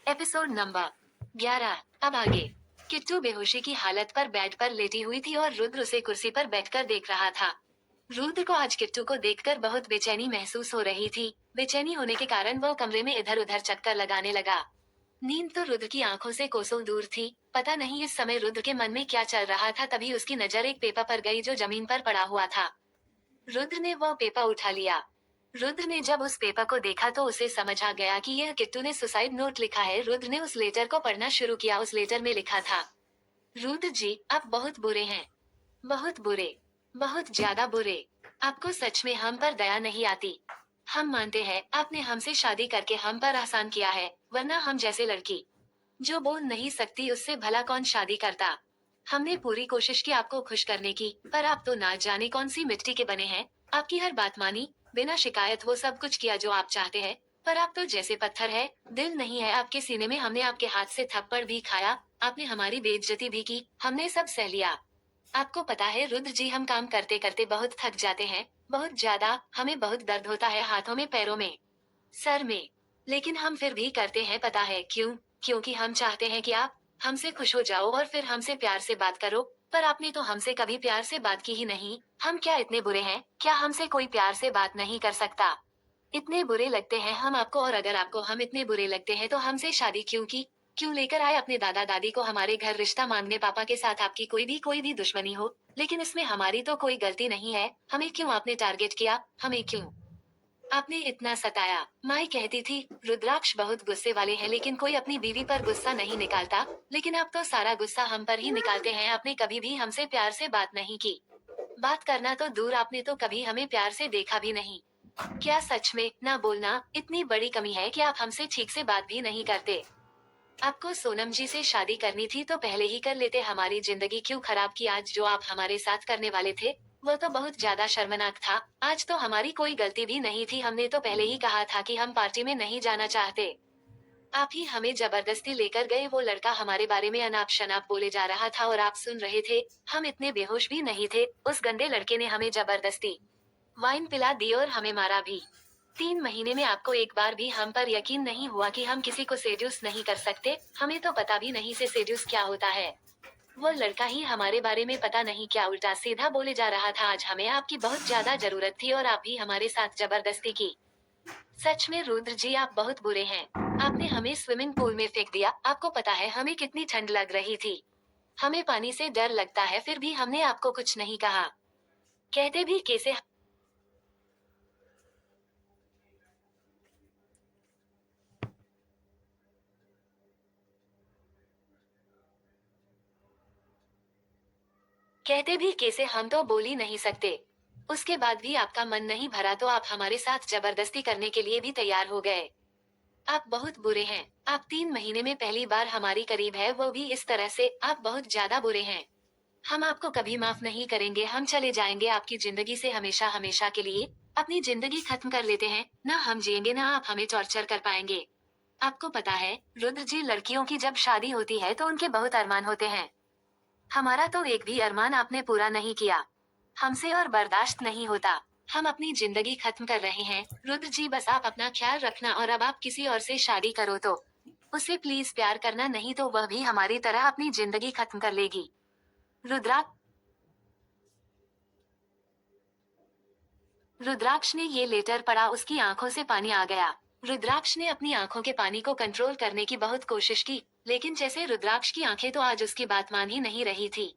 Episode number 11। अब आगे। किट्टू बेहोशी की हालत पर बेड पर लेटी हुई थी और रुद्र उसे कुर्सी पर बैठकर देख रहा था। रुद्र को आज किट्टू को देखकर बहुत बेचैनी महसूस हो रही थी। बेचैनी होने के कारण वो कमरे में इधर उधर चक्कर लगाने लगा। नींद तो रुद्र की आंखों से कोसों दूर थी। पता नहीं इस समय रुद्र के मन में क्या चल रहा था, तभी उसकी नजर एक पेपर पर गई जो जमीन पर पड़ा हुआ था। रुद्र ने वह पेपर उठा लिया। रुद्र ने जब उस पेपर को देखा तो उसे समझ आ गया कि यह किट्टू ने सुसाइड नोट लिखा है। रुद्र ने उस लेटर को पढ़ना शुरू किया। उस लेटर में लिखा था, रुद्र जी आप बहुत बुरे हैं, बहुत बुरे, बहुत ज्यादा बुरे। आपको सच में हम पर दया नहीं आती। हम मानते हैं आपने हमसे शादी करके हम पर आसान किया है, वरना हम जैसे लड़की जो बोल नहीं सकती उससे भला कौन शादी करता। हमने पूरी कोशिश की आपको खुश करने की, पर आप तो ना जाने कौन सी मिट्टी के बने हैं। आपकी हर बात मानी, बिना शिकायत वो सब कुछ किया जो आप चाहते हैं, पर आप तो जैसे पत्थर है, दिल नहीं है आपके सीने में। हमने आपके हाथ से थप्पड़ भी खाया, आपने हमारी बेइज्जती भी की, हमने सब सह लिया। आपको पता है रुद्र जी हम काम करते करते बहुत थक जाते हैं, बहुत ज्यादा। हमें बहुत दर्द होता है हाथों में, पैरों में, सर में, लेकिन हम फिर भी करते हैं। पता है क्यों? क्योंकि हम चाहते हैं कि आप हमसे खुश हो जाओ और फिर हमसे प्यार से बात करो। पर आपने तो हमसे कभी प्यार से बात की ही नहीं। हम क्या इतने बुरे हैं? क्या हमसे कोई प्यार से बात नहीं कर सकता? इतने बुरे लगते हैं हम आपको, और अगर आपको हम इतने बुरे लगते हैं तो हमसे शादी क्यों की? क्यों लेकर आए अपने दादा दादी को हमारे घर रिश्ता मांगने? पापा के साथ आपकी कोई भी दुश्मनी हो, लेकिन इसमें हमारी तो कोई गलती नहीं है। हमें क्यों आपने टारगेट किया? हमें क्यों आपने इतना सताया? माई कहती थी रुद्राक्ष बहुत गुस्से वाले हैं, लेकिन कोई अपनी बीवी पर गुस्सा नहीं निकालता। लेकिन आप तो सारा गुस्सा हम पर ही निकालते हैं। आपने कभी भी हमसे प्यार से बात नहीं की। बात करना तो दूर, आपने तो कभी हमें प्यार से देखा भी नहीं। क्या सच में ना बोलना इतनी बड़ी कमी है कि आप हमसे ठीक से बात भी नहीं करते? आपको सोनम जी से शादी करनी थी तो पहले ही कर लेते। हमारी जिंदगी क्यों खराब की? आज जो आप हमारे साथ करने वाले थे वो तो बहुत ज्यादा शर्मनाक था। आज तो हमारी कोई गलती भी नहीं थी। हमने तो पहले ही कहा था कि हम पार्टी में नहीं जाना चाहते। आप ही हमें जबरदस्ती लेकर गए। वो लड़का हमारे बारे में अनाप शनाप बोले जा रहा था और आप सुन रहे थे। हम इतने बेहोश भी नहीं थे। उस गंदे लड़के ने हमें जबरदस्ती वाइन पिला दी और हमें मारा भी। 3 महीने में आपको एक बार भी हम पर यकीन नहीं हुआ कि हम किसी को सेड्यूस नहीं कर सकते? हमें तो पता भी नहीं से सेड्यूस क्या होता है। वो लड़का ही हमारे बारे में पता नहीं क्या उल्टा सीधा बोले जा रहा था। आज हमें आपकी बहुत ज्यादा जरूरत थी और आप भी हमारे साथ जबरदस्ती की। सच में रुद्र जी आप बहुत बुरे हैं। आपने हमें स्विमिंग पूल में फेंक दिया। आपको पता है हमें कितनी ठंड लग रही थी। हमें पानी से डर लगता है, फिर भी हमने आपको कुछ नहीं कहा। कहते भी कैसे? कहते भी कैसे? हम तो बोल ही नहीं सकते। उसके बाद भी आपका मन नहीं भरा तो आप हमारे साथ जबरदस्ती करने के लिए भी तैयार हो गए। आप बहुत बुरे हैं। आप 3 महीने में पहली बार हमारी करीब है, वो भी इस तरह से। आप बहुत ज्यादा बुरे हैं। हम आपको कभी माफ नहीं करेंगे। हम चले जाएंगे आपकी जिंदगी से हमेशा हमेशा के लिए। अपनी जिंदगी खत्म कर लेते हैं। ना हम जिएंगे ना आप हमें टॉर्चर कर पाएंगे। आपको पता है रुद्र जी, लड़कियों की जब शादी होती है तो उनके बहुत अरमान होते हैं। हमारा तो एक भी अरमान आपने पूरा नहीं किया। हमसे और बर्दाश्त नहीं होता। हम अपनी जिंदगी खत्म कर रहे हैं। रुद्र जी बस आप अपना ख्याल रखना, और अब आप किसी और से शादी करो तो उससे प्लीज प्यार करना, नहीं तो वह भी हमारी तरह अपनी जिंदगी खत्म कर लेगी। रुद्राक्ष ने ये लेटर पढ़ा। उसकी आंखों से पानी आ गया। रुद्राक्ष ने अपनी आंखों के पानी को कंट्रोल करने की बहुत कोशिश की, लेकिन जैसे रुद्राक्ष की आंखें तो आज उसकी बात मान ही नहीं रही थी।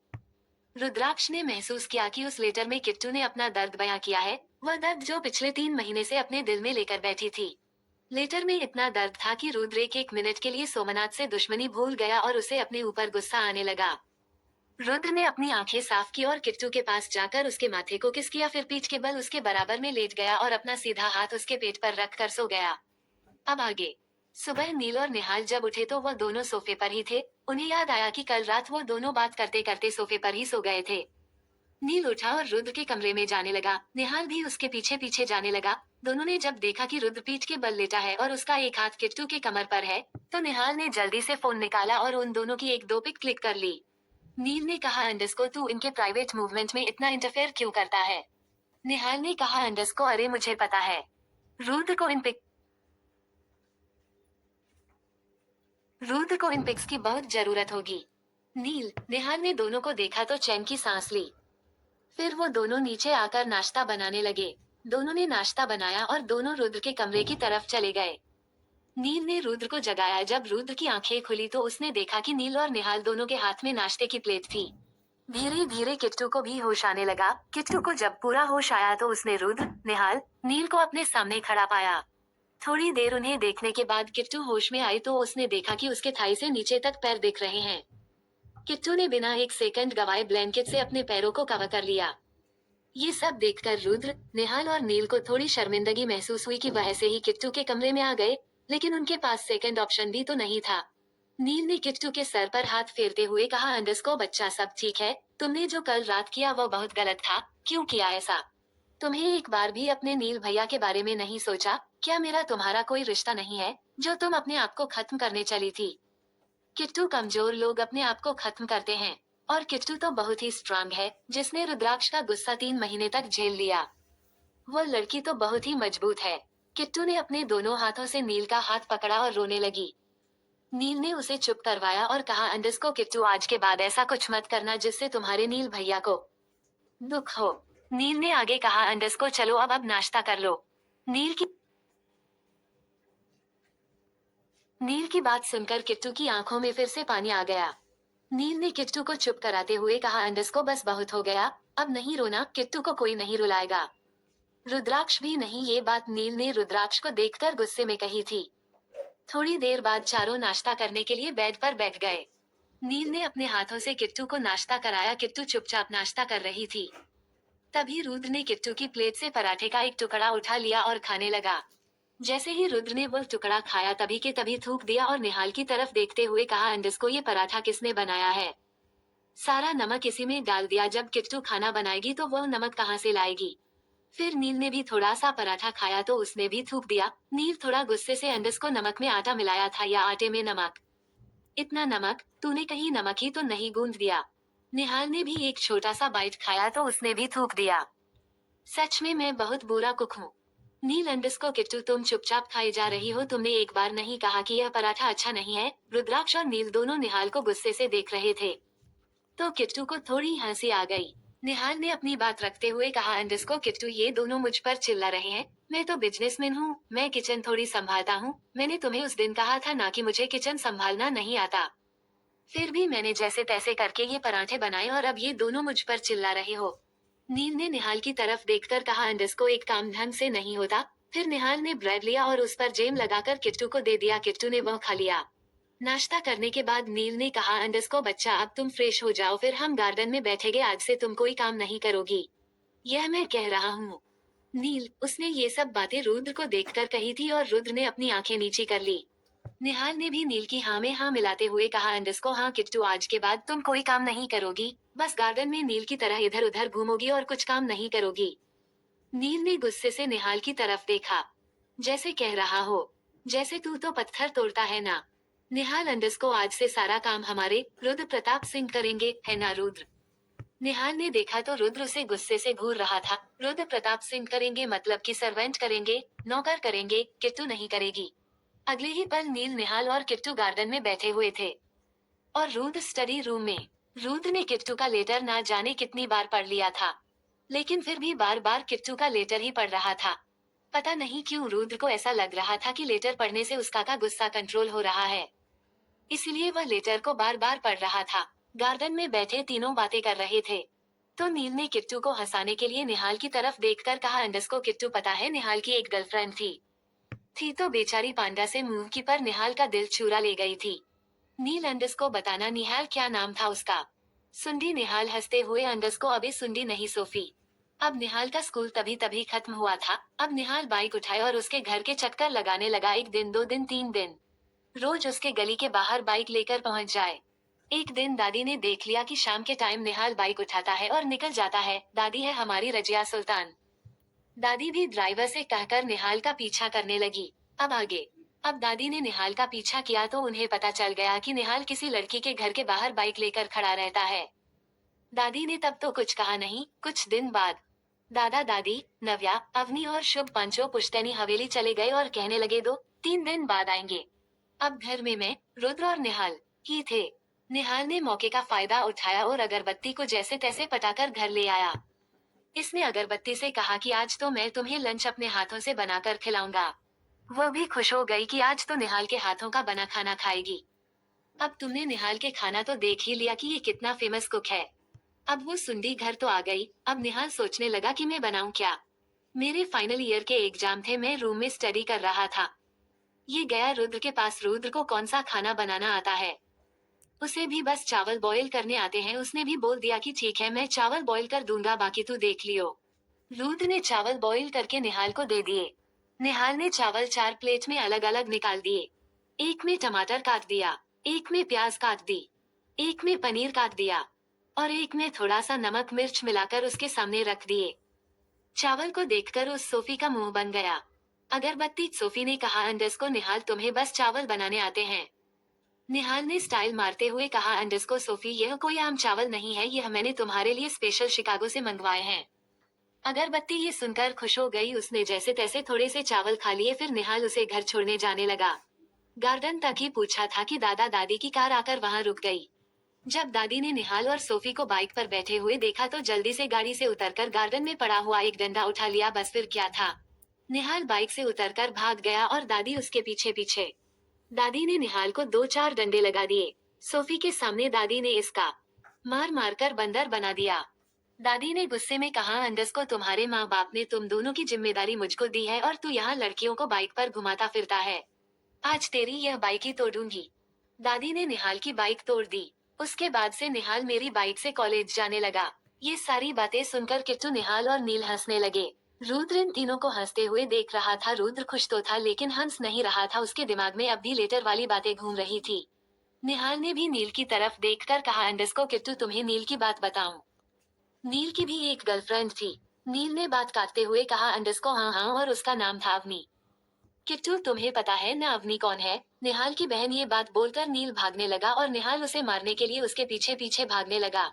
रुद्राक्ष ने महसूस किया कि उस लेटर में किट्टू ने अपना दर्द बयां किया है, वह दर्द जो पिछले 3 महीने से अपने दिल में लेकर बैठी थी। लेटर में इतना दर्द था कि रुद्र एक एक मिनट के लिए सोमनाथ से दुश्मनी भूल गया और उसे अपने ऊपर गुस्सा आने लगा। रुद्र ने अपनी आंखें साफ की और किट्टू के पास जाकर उसके माथे को किस किया, फिर पीठ के बल उसके बराबर में लेट गया और अपना सीधा हाथ उसके पेट पर रख कर सो गया। अब आगे। सुबह नील और निहाल जब उठे तो वह दोनों सोफे पर ही थे। उन्हें याद आया कि कल रात वो दोनों बात करते करते सोफे पर ही सो गए थे। नील उठा और रुद्र के कमरे में जाने लगा। निहाल भी उसके पीछे पीछे जाने लगा। दोनों ने जब देखा कि रुद्र पीठ के बल लेटा है और उसका एक हाथ किट्टू के कमर पर है, तो निहाल ने जल्दी से फोन निकाला और उन दोनों की एक दो पिक क्लिक कर ली। नील ने कहा, अंडस्को तू इनके प्राइवेट मूवमेंट में इतना इंटरफेयर क्यों करता है? निहाल ने कहा, अंडस्को अरे मुझे पता है। रुद्र को इन पिक रुद्र को इन पिक्स की बहुत जरूरत होगी। नील, निहाल ने दोनों को देखा तो चैन की सांस ली। फिर वो दोनों नीचे आकर नाश्ता बनाने लगे। दोनों ने नाश्ता बनाया और दोनों रुद्र के कमरे की तरफ चले गए। नील ने रुद्र को जगाया। जब रुद्र की आंखें खुली तो उसने देखा कि नील और निहाल दोनों के हाथ में नाश्ते की प्लेट थी। धीरे धीरे किट्टू को भी होश आने लगा। किट्टू को जब पूरा होश आया तो उसने रुद्र, निहाल, नील को अपने सामने खड़ा पाया। थोड़ी देर उन्हें देखने के बाद किट्टू होश में आई तो उसने देखा कि उसके थाई से नीचे तक पैर दिख रहे हैं। किट्टू ने बिना एक सेकंड गवाए ब्लैंकेट से अपने पैरों को कवर कर लिया। ये सब देखकर रुद्र, निहाल और नील को थोड़ी शर्मिंदगी महसूस हुई कि वह ऐसे ही किट्टू के कमरे में आ गए, लेकिन उनके पास सेकंड ऑप्शन भी तो नहीं था। नील ने किट्टू के सर पर हाथ फेरते हुए कहा, अंडरस्को बच्चा, सब ठीक है। तुमने जो कल रात किया वो बहुत गलत था। क्यों किया ऐसा? तुम्हें एक बार भी अपने नील भैया के बारे में नहीं सोचा? क्या मेरा तुम्हारा कोई रिश्ता नहीं है जो तुम अपने आप को खत्म करने चली थी? किट्टू, कमजोर लोग अपने आप को खत्म करते हैं, और किट्टू तो बहुत ही स्ट्रांग है, जिसने रुद्राक्ष का गुस्सा 3 महीने तक झेल लिया। वो लड़की तो बहुत ही मजबूत है। किट्टू ने अपने दोनों हाथों से नील का हाथ पकड़ा और रोने लगी। नील ने उसे चुप करवाया और कहा, अंडरस्को किट्टू, आज के बाद ऐसा कुछ मत करना जिससे तुम्हारे नील भैया को दुख हो। नील ने आगे कहा, अंडरस्को चलो अब नाश्ता कर लो। नील की नील की बात सुनकर किट्टू की आंखों में फिर से पानी आ गया। नील ने किट्टू को चुप कराते हुए कहा, अंडरस्को बस बहुत हो गया, अब नहीं रोना। किट्टू को कोई नहीं रुलाएगा, रुद्राक्ष भी नहीं। ये बात नील ने रुद्राक्ष को देखकर गुस्से में कही थी। थोड़ी देर बाद चारों नाश्ता करने के लिए बेड पर बैठ गए। नील ने अपने हाथों से किट्टू को नाश्ता कराया। किट्टू चुपचाप नाश्ता कर रही थी। तभी रुद्र ने किट्टू की प्लेट से पराठे का एक टुकड़ा उठा लिया और खाने लगा। जैसे ही रुद्र ने वो टुकड़ा खाया तभी के तभी थूक दिया और निहाल की तरफ देखते हुए कहा, अंडरस्को ये पराठा किसने बनाया है? सारा नमक इसी में डाल दिया। जब किट्टू खाना बनाएगी तो वो नमक कहाँ से लाएगी? फिर नील ने भी थोड़ा सा पराठा खाया तो उसने भी थूक दिया। नील थोड़ा गुस्से से, अंडरस्को नमक में आटा मिलाया था या आटे में नमक? इतना नमक, तूने कहीं नमक ही तो नहीं गूंद दिया? निहाल ने भी एक छोटा सा बाइट खाया तो उसने भी थूक दिया। सच में मैं बहुत बुरा कुक हूँ। नील, अंडरस्को किट्टू, तुम चुपचाप खाई जा रही हो। तुमने एक बार नहीं कहा कि यह पराठा अच्छा नहीं है? रुद्राक्ष और नील दोनों निहाल को गुस्से से देख रहे थे। तो किट्टू को थोड़ी हंसी आ गई। निहाल ने अपनी बात रखते हुए कहा, अंडरस्को किट्टू, ये दोनों मुझ पर चिल्ला रहे हैं। मैं तो बिजनेसमैन हूँ, मैं किचन थोड़ी संभालता हूँ। मैंने तुम्हें उस दिन कहा था ना कि मुझे किचन संभालना नहीं आता। फिर भी मैंने जैसे तैसे करके ये पराठे बनाए और अब ये दोनों मुझ पर चिल्ला रहे हो। नील ने निहाल की तरफ देखकर कहा, अंडरस्को एक काम ढंग से नहीं होता। फिर निहाल ने ब्रेड लिया और उस पर जेम लगाकर किट्टू को दे दिया। किट्टू ने वह खा लिया। नाश्ता करने के बाद नील ने कहा, अंडरस्को बच्चा, अब तुम फ्रेश हो जाओ, फिर हम गार्डन में बैठेंगे। आज से तुम कोई काम नहीं करोगी, यह मैं कह रहा हूँ। नील, उसने ये सब बातें रुद्र को देखकर कही थी और रुद्र ने अपनी आंखें नीची कर ली। निहाल ने भी नील की हाँ में हाँ मिलाते हुए कहा, अंडरस्को हाँ किट्टू, आज के बाद तुम कोई काम नहीं करोगी, बस गार्डन में नील की तरह इधर उधर घूमोगी और कुछ काम नहीं करोगी। नील ने गुस्से से निहाल की तरफ देखा, जैसे कह रहा हो, जैसे तू तो पत्थर तोड़ता है ना। निहाल, अंडरस्को आज से सारा काम हमारे रुद्र प्रताप सिंह करेंगे, है ना रुद्र? निहाल ने देखा तो रुद्र उसे गुस्से से घूर रहा था। रुद्र प्रताप सिंह करेंगे मतलब कि सर्वेंट करेंगे, नौकर करेंगे, किट्टू नहीं करेगी। अगले ही पल नील, निहाल और किट्टू गार्डन में बैठे हुए थे और रुद्र स्टडी रूम में। रुद्र ने किट्टू का लेटर ना जाने कितनी बार पढ़ लिया था, लेकिन फिर भी बार बार किट्टू का लेटर ही पढ़ रहा था। पता नहीं क्यों रुद्र को ऐसा लग रहा था कि लेटर पढ़ने से उसका का गुस्सा कंट्रोल हो रहा है, इसलिए वह लेटर को बार बार पढ़ रहा था। गार्डन में बैठे तीनों बातें कर रहे थे। तो नील ने किट्टू को हंसाने के लिए निहाल की तरफ देखकर कहा, अंडरस्को किट्टू, पता है निहाल की एक गर्लफ्रेंड थी तो बेचारी पांडा से मुंह की पर निहाल का दिल चुरा ले गई थी। नील, अंडरस्को बताना निहाल, क्या नाम था उसका? सुंडी। निहाल हंसते हुए, अंडरस्को अबे सुंडी नहीं, सोफी। अब निहाल का स्कूल तभी तभी खत्म हुआ था। अब निहाल बाइक उठाए और उसके घर के चक्कर लगाने लगा। 1 दिन, 2 दिन, 3 दिन, रोज उसके गली के बाहर बाइक लेकर पहुंच जाए। एक दिन दादी ने देख लिया कि शाम के टाइम निहाल बाइक उठाता है और निकल जाता है। दादी है हमारी रजिया सुल्तान। दादी भी ड्राइवर से कहकर निहाल का पीछा करने लगी। अब आगे। अब दादी ने निहाल का पीछा किया तो उन्हें पता चल गया कि निहाल किसी लड़की के घर के बाहर बाइक लेकर खड़ा रहता है। दादी ने तब तो कुछ कहा नहीं। कुछ दिन बाद दादा दादी, नव्या, अवनी और शुभ पांचों पुश्तैनी हवेली चले गए और कहने लगे 2-3 दिन बाद आएंगे। अब घर में मैं, रुद्र और निहाल ही थे। निहाल ने मौके का फायदा उठाया और अगरबत्ती को जैसे तैसे पटाकर घर ले आया। इसने अगरबत्ती से कहा कि आज तो मैं तुम्हें लंच अपने हाथों से बनाकर खिलाऊंगा। वह भी खुश हो गई कि आज तो निहाल के हाथों का बना खाना खाएगी। अब तुमने निहाल के खाना तो देख ही लिया कि ये कितना फेमस कुक है। अब वो सुंडी घर तो आ गई। अब निहाल सोचने लगा कि मैं बनाऊं क्या। मेरे फाइनल ईयर के एग्जाम थे, मैं रूम में स्टडी कर रहा था। ये गया रुद्र के पास। रुद्र को कौन सा खाना बनाना आता है? उसे भी बस चावल बॉईल करने आते हैं। उसने भी बोल दिया कि ठीक है, मैं चावल बॉईल कर दूंगा, बाकी तू देख लियो। रुद्र ने चावल बॉईल करके निहाल को दे दिए। निहाल ने चावल 4 प्लेट में अलग अलग निकाल दिए। एक में टमाटर काट दिया, एक में प्याज काट दी, एक में पनीर काट दिया और एक में थोड़ा सा नमक मिर्च मिलाकर उसके सामने रख दिए। चावल को देखकर उस सोफी का मुंह बन गया। अगरबत्ती सोफी ने कहा, अंडस को निहाल, तुम्हें बस चावल बनाने आते हैं। निहाल ने स्टाइल मारते हुए कहा, अंडस को सोफी, यह कोई आम चावल नहीं है, यह मैंने तुम्हारे लिए स्पेशल शिकागो से मंगवाए हैं। अगरबत्ती ये सुनकर खुश हो गई। उसने जैसे तैसे थोड़े से चावल खा लिए। फिर निहाल उसे घर छोड़ने जाने लगा। गार्डन तक ही पूछा था कि दादा दादी की कार आकर वहां रुक गई। जब दादी ने निहाल और सोफी को बाइक पर बैठे हुए देखा तो जल्दी से गाड़ी से उतरकर गार्डन में पड़ा हुआ एक डंडा उठा लिया। बस फिर क्या था, निहाल बाइक से उतरकर भाग गया और दादी उसके पीछे पीछे। दादी ने निहाल को 2-4 डंडे लगा दिए। सोफी के सामने दादी ने इसका मार मार कर बंदर बना दिया। दादी ने गुस्से में कहा, अंडस को तुम्हारे माँ बाप ने तुम दोनों की जिम्मेदारी मुझको दी है और तू यहाँ लड़कियों को बाइक पर घुमाता फिरता है। आज तेरी यह बाइक ही तोड़ूंगी। दादी ने निहाल की बाइक तोड़ दी। उसके बाद से निहाल मेरी बाइक से कॉलेज जाने लगा। ये सारी बातें सुनकर किट्टू, निहाल और नील हंसने लगे। रुद्र इन तीनों को हंसते हुए देख रहा था। रुद्र खुश तो था लेकिन हंस नहीं रहा था। उसके दिमाग में अब भी लेटर वाली बातें घूम रही थी। निहाल ने भी नील की तरफ देखकर कहा, अंडस को, किट्टू तुम्हें नील की बात बताऊं। नील की भी एक गर्लफ्रेंड थी। नील ने बात काटते हुए कहा, अंडस को, हाँ हाँ, और उसका नाम था अवनी। किट्टू तुम्हें पता है ना अवनी कौन है? निहाल की बहन। ये बात बोलकर नील भागने लगा और निहाल उसे मारने के लिए उसके पीछे पीछे भागने लगा।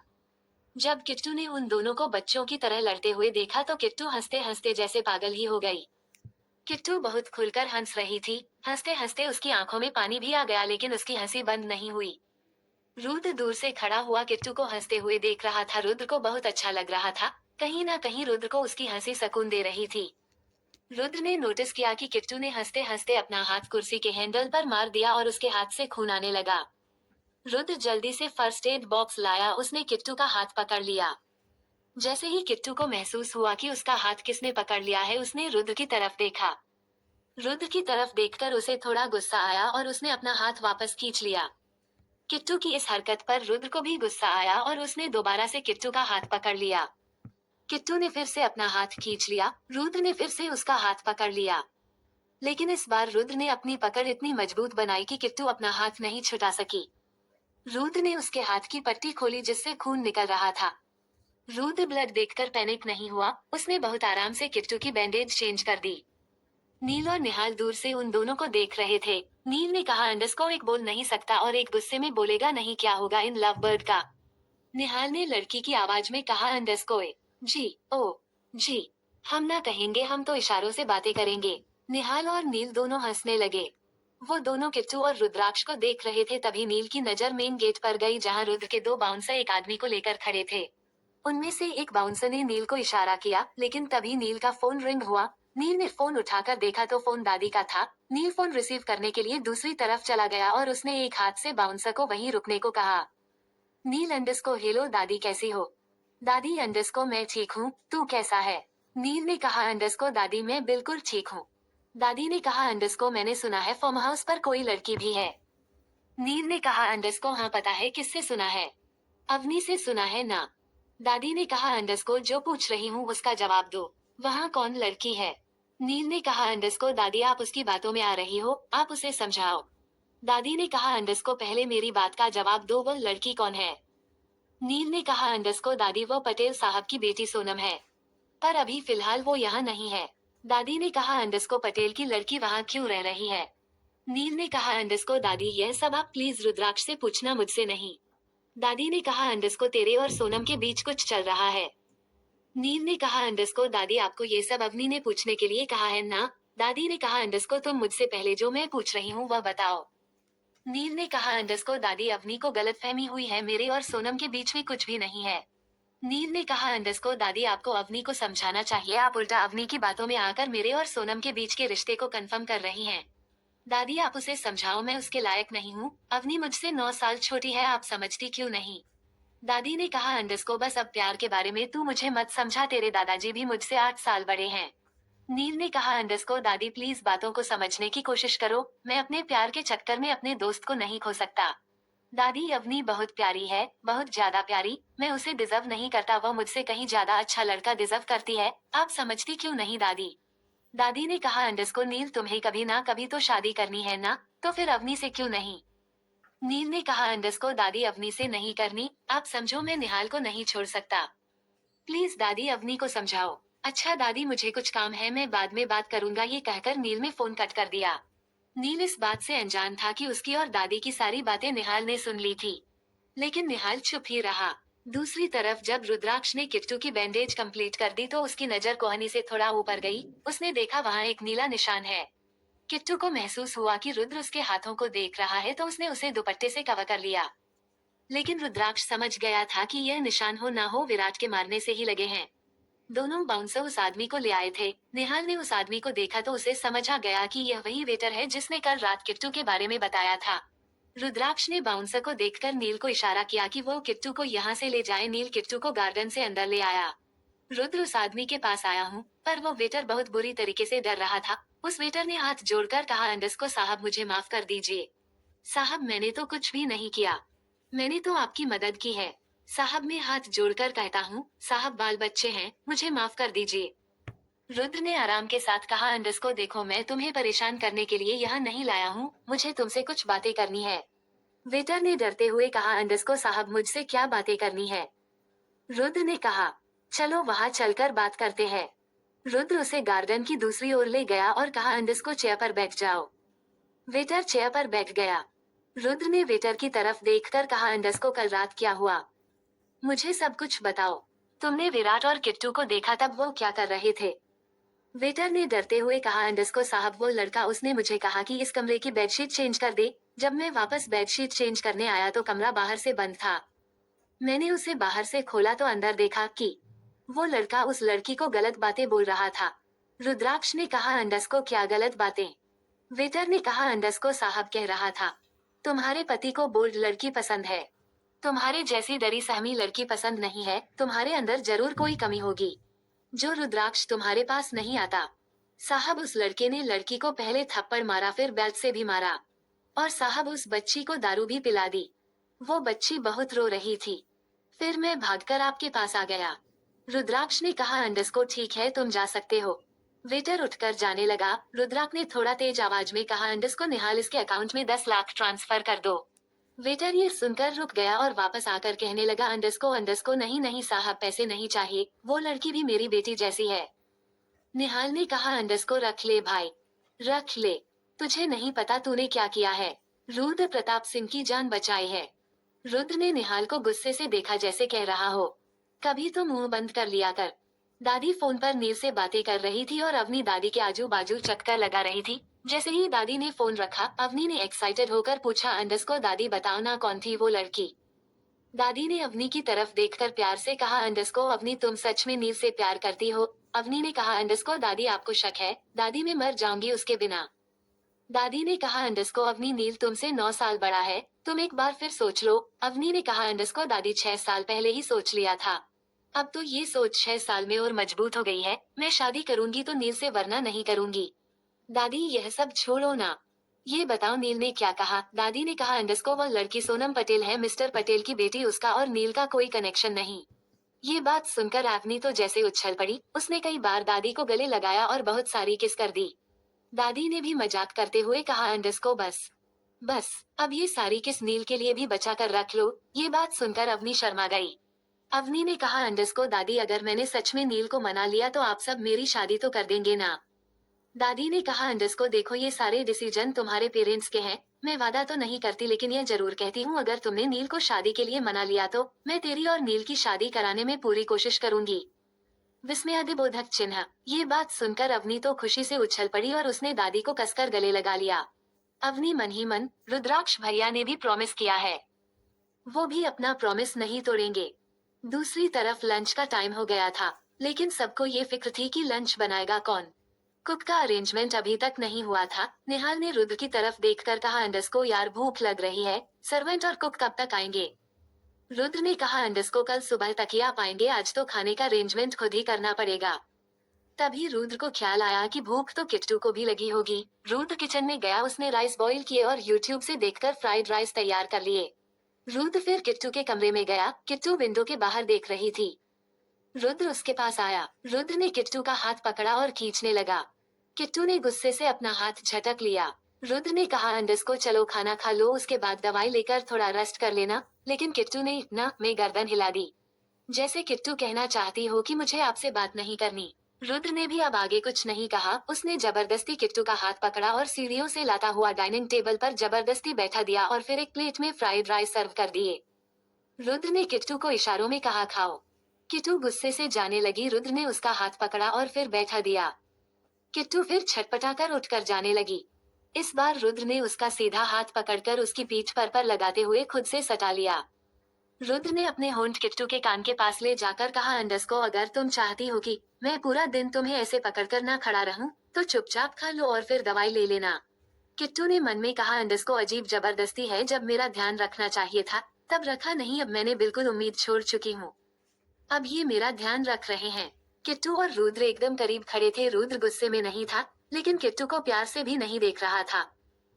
जब किट्टू ने उन दोनों को बच्चों की तरह लड़ते हुए देखा तो किट्टू हंसते हंसते जैसे पागल ही हो गई। किट्टू बहुत खुलकर हंस रही थी। हंसते हंसते उसकी आंखों में पानी भी आ गया लेकिन उसकी हंसी बंद नहीं हुई। रुद्र दूर से खड़ा हुआ किट्टू को हंसते हुए देख रहा था। रुद्र को बहुत अच्छा लग रहा था। कहीं ना कहीं रुद्र को उसकी हंसी सुकून दे रही थी। रुद्र ने नोटिस किया कि किट्टू ने हंसते हंसते अपना हाथ कुर्सी के हैंडल पर मार दिया और उसके हाथ से खून आने लगा। रुद्र जल्दी से फर्स्ट एड बॉक्स लाया। उसने किट्टू का हाथ पकड़ लिया। जैसे ही किट्टू को महसूस हुआ कि उसका हाथ किसने पकड़ लिया है, उसने रुद्र की तरफ देखा। रुद्र की तरफ देखकर उसे थोड़ा गुस्सा आया और उसने अपना हाथ वापस खींच लिया। किट्टू की इस हरकत पर रुद्र को भी गुस्सा आया और उसने दोबारा से किट्टू का हाथ पकड़ लिया। किट्टू ने फिर से अपना हाथ खींच लिया। रुद्र ने फिर से उसका हाथ पकड़ लिया। लेकिन इस बार रुद्र ने अपनी पकड़ इतनी मजबूत बनाई कि किट्टू अपना हाथ नहीं छुड़ा सकी। रुद्र ने उसके हाथ की पट्टी खोली जिससे खून निकल रहा था। रुद्र ब्लड देखकर पैनिक नहीं हुआ। उसने बहुत आराम से किट्टू की बैंडेज चेंज कर दी। नील और निहाल दूर से उन दोनों को देख रहे थे। नील ने कहा, अंडस को एक बोल नहीं सकता और एक गुस्से में बोलेगा नहीं, क्या होगा इन लव बर्ड का? निहाल ने लड़की की आवाज में कहा, अंडस को ए। जी, ओ, जी। हम ना कहेंगे, हम तो इशारों से बातें करेंगे। निहाल और नील दोनों हंसने लगे। वो दोनों किट्टू और रुद्राक्ष को देख रहे थे। तभी नील की नजर मेन गेट पर गई जहां रुद्र के 2 बाउंसर एक आदमी को लेकर खड़े थे। उनमें से एक बाउंसर ने नील को इशारा किया लेकिन तभी नील का फोन रिंग हुआ। नील ने फोन उठाकर देखा तो फोन दादी का था। नील फोन रिसीव करने के लिए दूसरी तरफ चला गया और उसने एक हाथ से बाउंसर को वहीं रुकने को कहा। नील, अंडस को, हेलो दादी, कैसी हो? दादी, अंडस को, मैं ठीक हूँ, तू कैसा है? नील ने कहा, अंडस को, दादी मैं बिल्कुल ठीक हूँ। दादी ने कहा, अंडस को, मैंने सुना है फार्म हाउस पर कोई लड़की भी है। नील ने कहा, अंडस को, हाँ पता है, किससे सुना है? अवनी से सुना है ना। दादी ने कहा, अंडस को, जो पूछ रही हूँ उसका जवाब दो। वहाँ कौन लड़की है? नील ने कहा, अंडस को, दादी आप उसकी बातों में आ रही हो, आप उसे समझाओ। दादी ने कहा, अंडस को, पहले मेरी बात का जवाब दो, वह लड़की कौन है? नील ने कहा, अंडस को, दादी वो पटेल साहब की बेटी सोनम है। पर अभी फिलहाल वो यहाँ नहीं है। दादी ने कहा, अंडस को, पटेल की लड़की वहाँ क्यों रह रही है? नील ने कहा, अंडस को, दादी यह सब आप प्लीज रुद्राक्ष से पूछना, मुझसे नहीं। दादी ने कहा, अंडस को, तेरे और सोनम के बीच कुछ चल रहा है। नील ने कहा, अंडस को, दादी आपको ये सब अवनी ने पूछने के लिए कहा है ना? दादी ने कहा, अंडस को, तुम मुझसे पहले जो मैं पूछ रही हूँ वह बताओ। नील ने कहा अंडरस्कोर दादी अवनी को गलतफहमी हुई है, मेरे और सोनम के बीच में कुछ भी नहीं है। नील ने कहा अंडरस्कोर दादी आपको अवनी को समझाना चाहिए, आप उल्टा अवनी की बातों में आकर मेरे और सोनम के बीच के रिश्ते को कंफर्म कर रही हैं। दादी आप उसे समझाओ, मैं उसके लायक नहीं हूँ, अवनी मुझसे 9 साल छोटी है, आप समझती क्यों नहीं। दादी ने कहा अंडरस्कोर बस अब प्यार के बारे में तू मुझे मत समझा, तेरे दादाजी भी मुझसे 8 साल बड़े हैं। नील ने कहा अंडरस्कोर दादी प्लीज बातों को समझने की कोशिश करो, मैं अपने प्यार के चक्कर में अपने दोस्त को नहीं खो सकता। दादी अवनी बहुत प्यारी है, बहुत ज्यादा प्यारी, मैं उसे डिजर्व नहीं करता, वह मुझसे कहीं ज्यादा अच्छा लड़का डिजर्व करती है, आप समझती क्यों नहीं दादी। दादी ने कहा अंडरस्कोर नील तुम्हें कभी ना कभी तो शादी करनी है ना, तो फिर अवनी से क्यों नहीं। नील ने कहा अंडरस्कोर दादी अवनी से नहीं करनी, आप समझो मैं निहाल को नहीं छोड़ सकता। प्लीज दादी अवनी को समझाओ। अच्छा दादी मुझे कुछ काम है, मैं बाद में बात करूंगा, ये कहकर नील ने फोन कट कर दिया। नील इस बात से अनजान था कि उसकी और दादी की सारी बातें निहाल ने सुन ली थी, लेकिन निहाल चुप ही रहा। दूसरी तरफ जब रुद्राक्ष ने किट्टू की बैंडेज कंप्लीट कर दी तो उसकी नजर कोहनी से थोड़ा ऊपर गई, उसने देखा वहाँ एक नीला निशान है। किट्टू को महसूस हुआ कि रुद्र उसके हाथों को देख रहा है तो उसने उसे दुपट्टे से कवर कर लिया। लेकिन रुद्राक्ष समझ गया था कि यह निशान हो ना हो विराट के मारने से ही लगे हैं। दोनों बाउंसर उस आदमी को ले आए थे। निहाल ने उस आदमी को देखा तो उसे समझ आ गया कि यह वही वेटर है जिसने कल रात किट्टू के बारे में बताया था। रुद्राक्ष ने बाउंसर को देखकर नील को इशारा किया कि वो किट्टू को यहाँ से ले जाए। नील किट्टू को गार्डन से अंदर ले आया। रुद्र उस आदमी के पास आया हूँ, पर वो वेटर बहुत बुरी तरीके से डर रहा था। उस वेटर ने हाथ जोड़कर कहा अंडरस्कोर साहब मुझे माफ कर दीजिए। साहब मैंने तो कुछ भी नहीं किया, मैंने तो आपकी मदद की है। साहब मैं हाथ जोड़कर कहता हूँ, साहब बाल बच्चे हैं, मुझे माफ कर दीजिए। रुद्र ने आराम के साथ कहा अंडरस्कोर देखो मैं तुम्हें परेशान करने के लिए यहाँ नहीं लाया हूँ, मुझे तुमसे कुछ बातें करनी है। वेटर ने डरते हुए कहा अंडरस्कोर साहब मुझसे क्या बातें करनी है। रुद्र ने कहा चलो वहाँ चलकर बात करते हैं। रुद्र उसे गार्डन की दूसरी ओर ले गया और कहा अंडरस्कोर चेयर पर बैठ जाओ। वेटर चेयर पर बैठ गया। रुद्र ने वेटर की तरफ देखकर कहा अंडरस्कोर कल रात क्या हुआ, मुझे सब कुछ बताओ। तुमने विराट और किट्टू को देखा, तब वो क्या कर रहे थे। वेटर ने डरते हुए कहा अंडरस्कोर साहब वो लड़का, उसने मुझे कहा कि इस कमरे की बेडशीट चेंज कर दे। जब मैं वापस बेडशीट चेंज करने आया तो कमरा बाहर से बंद था। मैंने उसे बाहर से खोला तो अंदर देखा कि वो लड़का उस लड़की को गलत बातें बोल रहा था। रुद्राक्ष ने कहा अंडरस्कोर क्या गलत बातें। वेटर ने कहा अंडरस्कोर साहब कह रहा था तुम्हारे पति को बोल्ड लड़की पसंद है, तुम्हारे जैसी डरी सहमी लड़की पसंद नहीं है, तुम्हारे अंदर जरूर कोई कमी होगी जो रुद्राक्ष तुम्हारे पास नहीं आता। साहब उस लड़के ने लड़की को पहले थप्पड़ मारा, फिर बेल्ट से भी मारा, और साहब उस बच्ची को दारू भी पिला दी। वो बच्ची बहुत रो रही थी, फिर मैं भागकर आपके पास आ गया। रुद्राक्ष ने कहा अंडरस्कोर ठीक है तुम जा सकते हो। वेटर उठकर जाने लगा। रुद्राक्ष ने थोड़ा तेज आवाज में कहा अंडरस्कोर निहाल इसके अकाउंट में 10 लाख ट्रांसफर कर दो। वेटर ये सुनकर रुक गया और वापस आकर कहने लगा अंडरस्कोर नहीं नहीं साहब पैसे नहीं चाहिए, वो लड़की भी मेरी बेटी जैसी है। निहाल ने कहा अंडरस्कोर रख ले भाई, रख ले, तुझे नहीं पता तूने क्या किया है, रुद्र प्रताप सिंह की जान बचाई है। रुद्र ने निहाल को गुस्से से देखा जैसे कह रहा हो कभी तो मुंह बंद कर लिया कर। दादी फोन पर नील से बातें कर रही थी और अवनी दादी के आजू बाजू चक्कर लगा रही थी। जैसे ही दादी ने फोन रखा अवनी ने एक्साइटेड होकर पूछा अंडरस्कोर दादी बताओ ना कौन थी वो लड़की। दादी ने अवनी की तरफ देखकर प्यार से कहा अंडरस्कोर अवनी तुम सच में नील से प्यार करती हो। अवनी ने कहा अंडरस्कोर दादी आपको शक है, दादी मैं मर जाऊंगी उसके बिना। दादी ने कहा अंडरस्कोर अवनी नील तुमसे 9 साल बड़ा है, तुम एक बार फिर सोच लो। अवनी ने कहा अंडरस्कोर दादी 6 साल पहले ही सोच लिया था, अब तो ये सोच 6 साल में और मजबूत हो गई है। मैं शादी करूंगी तो नील से, वरना नहीं करूंगी। दादी यह सब छोड़ो ना, ये बताओ नील ने क्या कहा। दादी ने कहा अंडरस्कोर वो लड़की सोनम पटेल है, मिस्टर पटेल की बेटी, उसका और नील का कोई कनेक्शन नहीं। ये बात सुनकर अवनी तो जैसे उछल पड़ी, उसने कई बार दादी को गले लगाया और बहुत सारी किस कर दी। दादी ने भी मजाक करते हुए कहा अंडरस्कोर बस बस, अब ये सारी किस नील के लिए भी बचा कर रख लो। ये बात सुनकर अवनी शर्मा गई। अवनी ने कहा अंडरस्कोर दादी अगर मैंने सच में नील को मना लिया तो आप सब मेरी शादी तो कर देंगे ना। दादी ने कहा अंडरस्कोर देखो ये सारे डिसीजन तुम्हारे पेरेंट्स के हैं, मैं वादा तो नहीं करती लेकिन यह जरूर कहती हूँ अगर तुमने नील को शादी के लिए मना लिया तो मैं तेरी और नील की शादी कराने में पूरी कोशिश करूंगी। विस्मयादिबोधक चिन्ह। ये बात सुनकर अवनी तो खुशी से उछल पड़ी और उसने दादी को कसकर गले लगा लिया। अवनी मन ही मन, रुद्राक्ष भैया ने भी प्रॉमिस किया है, वो भी अपना प्रॉमिस नहीं तोड़ेंगे। दूसरी तरफ लंच का टाइम हो गया था, लेकिन सबको ये फिक्र थी कि लंच बनाएगा कौन। कुक का अरेंजमेंट अभी तक नहीं हुआ था। निहाल ने रुद्र की तरफ देखकर कहा, अंडस को यार भूख लग रही है, सर्वेंट और कुक कब तक आएंगे? रुद्र ने कहा, अंडस को कल सुबह तक ही आ पाएंगे, आज तो खाने का अरेंजमेंट खुद ही करना पड़ेगा। तभी रुद्र को ख्याल आया कि भूख तो किट्टू को भी लगी होगी। रुद्र किचन में गया, उसने राइस बॉईल किए और यूट्यूब से देखकर फ्राइड राइस तैयार कर लिए। रुद्र फिर किट्टू के कमरे में गया। किट्टू विंडो के बाहर देख रही थी। रुद्र उसके पास आया। रुद्र ने किट्टू का हाथ पकड़ा और खींचने लगा। किट्टू ने गुस्से से अपना हाथ झटक लिया। रुद्र ने कहा, अंडस को चलो खाना खा लो, उसके बाद दवाई लेकर थोड़ा रेस्ट कर लेना। लेकिन किट्टू ने ना में गर्दन हिला दी, जैसे किट्टू कहना चाहती हो कि मुझे आपसे बात नहीं करनी। रुद्र ने भी अब आगे कुछ नहीं कहा। उसने जबरदस्ती किट्टू का हाथ पकड़ा और सीढ़ियों से लाता हुआ डाइनिंग टेबल पर जबरदस्ती बैठा दिया और फिर एक प्लेट में फ्राइड राइस सर्व कर दिए। रुद्र ने किट्टू को इशारों में कहा, खाओ। किट्टू गुस्से से जाने लगी। रुद्र ने उसका हाथ पकड़ा और फिर बैठा दिया। किट्टू फिर छटपटाकर उठकर जाने लगी। इस बार रुद्र ने उसका सीधा हाथ पकड़कर उसकी पीठ पर लगाते हुए खुद से सटा लिया। रुद्र ने अपने होंठ किट्टू के कान के पास ले जाकर कहा, अंडस को अगर तुम चाहती हो कि मैं पूरा दिन तुम्हें ऐसे पकड़कर ना खड़ा रहूं, तो चुपचाप खा लो और फिर दवाई ले लेना। किट्टू ने मन में कहा, अंडस को अजीब जबरदस्ती है, जब मेरा ध्यान रखना चाहिए था तब रखा नहीं, अब मैंने बिल्कुल उम्मीद छोड़ चुकी हूँ। अब ये मेरा ध्यान रख रहे हैं। किट्टू और रुद्र एकदम करीब खड़े थे। रुद्र गुस्से में नहीं था, लेकिन किट्टू को प्यार से भी नहीं देख रहा था।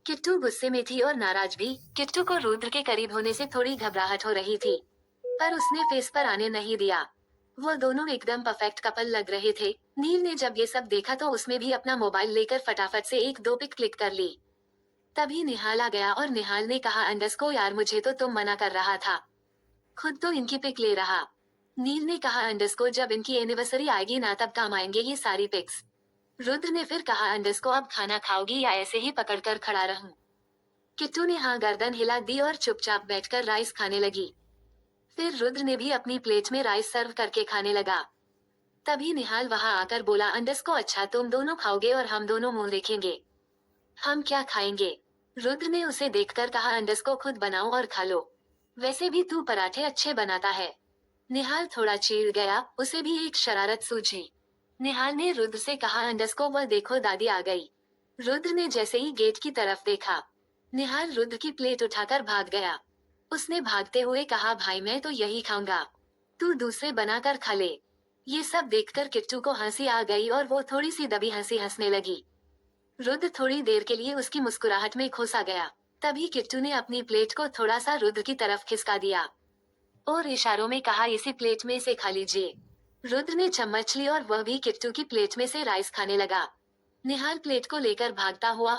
किट्टू गुस्से में थी और नाराज भी। किट्टू को रुद्र के करीब होने से थोड़ी घबराहट हो रही थी, पर उसने फेस पर आने नहीं दिया। वो दोनों एकदम परफेक्ट कपल लग रहे थे। नील ने जब ये सब देखा तो उसमें भी अपना मोबाइल लेकर फटाफट से एक दो पिक क्लिक कर ली। तभी निहाल आ गया और निहाल ने कहा, अंडस को यार मुझे तो तुम मना कर रहा था, खुद तो इनकी पिक ले रहा। नील ने कहा, अंडस को जब इनकी एनिवर्सरी आएगी ना तब काम आएंगे ये सारी पिक्स। रुद्र ने फिर कहा, अंडस को अब खाना खाओगी या ऐसे ही पकड़कर खड़ा रहूं? किट्टू ने हाँ गर्दन हिला दी और चुपचाप बैठकर राइस खाने लगी। फिर रुद्र ने भी अपनी प्लेट में राइस सर्व करके खाने लगा। तभी निहाल वहां आकर बोला, अंडस को अच्छा तुम दोनों खाओगे और हम दोनों मुंह देखेंगे। हम क्या खाएंगे? रुद्र ने उसे देखकर कहा, अंडस को खुद बनाओ और खा लो, वैसे भी तू पराठे अच्छे बनाता है। निहाल थोड़ा चिढ़ गया, उसे भी एक शरारत सूझी। निहाल ने रुद्र से कहा, अंडस को वह देखो दादी आ गई। रुद्र ने जैसे ही गेट की तरफ देखा, निहाल रुद्र की प्लेट उठाकर भाग गया। उसने भागते हुए कहा, भाई मैं तो यही खाऊंगा, तू दूसरे बनाकर खा ले। ये सब देखकर किट्टू को हंसी आ गई और वो थोड़ी सी दबी हंसी हंसने लगी। रुद्र थोड़ी देर के लिए उसकी मुस्कुराहट में खोसा गया। तभी किट्टू ने अपनी प्लेट को थोड़ा सा रुद्र की तरफ खिसका दिया और इशारों में कहा, इसी प्लेट में से खा लीजिए। रुद्र ने चम्मच ली और वह भी किट्टू की प्लेट में से राइस खाने लगा। निहाल प्लेट को लेकर भागता हुआ